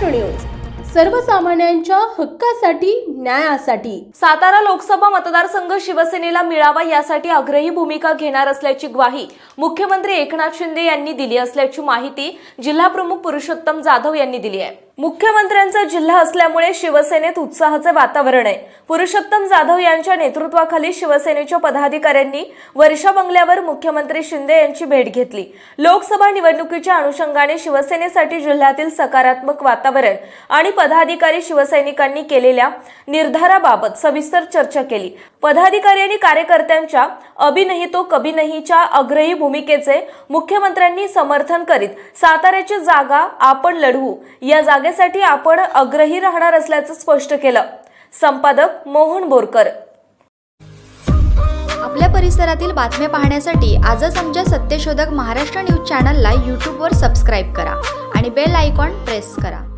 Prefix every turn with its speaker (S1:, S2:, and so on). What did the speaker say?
S1: Maharashtra news, सर्वसामान्यांच्या हक्कासाठी, न्यायासाठी।
S2: सातारा लोकसभा मतदारसंघ शिवसेनेला मिळावा यासाठी आग्रही भूमिका घेणार असल्याची ग्वाही मुख्यमंत्री एकनाथ शिंदे यांनी दिली असल्याची माहिती जिल्हाप्रमुख पुरुषोत्तम जाधव यांनी दिली आहे। मुख्यमंत्र्यांचा जिल्हा असल्यामुळे शिवसेनेत उत्साहाचे वातावरण आहे। पुरुषोत्तम जाधव यांच्या नेतृत्वाखाली शिवसेनेच्या पदाधिकाऱ्यांनी वर्षा बंगल्यावर मुख्यमंत्री शिंदे यांची भेट घेतली। लोकसभा निवडणुकीच्या अनुषंगाने शिवसेनेसाठी जिल्ह्यातील सकारात्मक वातावरण आणि पदाधिकारी शिवसैनिकांनी केलेल्या निर्धाराबाबत सविस्तर चर्चा केली। पदाधिकारी आणि कार्यकर्त्यांच्या अभी नहीं तो कभी नहींच्या आग्रही भूमिकेचे मुख्यमंत्र्यांनी समर्थन करीत साताऱ्याची जागा आपण लढवू, या जागेसाठी आपण आग्रही राहणार असल्याचं स्पष्ट केलं। संपादक मोहन बोरकर।
S3: आपल्या परिसरातील बातम्या पाहण्यासाठी आजच आमच्या सत्यशोधक महाराष्ट्र न्यूज चॅनलला YouTube वर सबस्क्राइब करा आणि बेल आयकॉन प्रेस करा।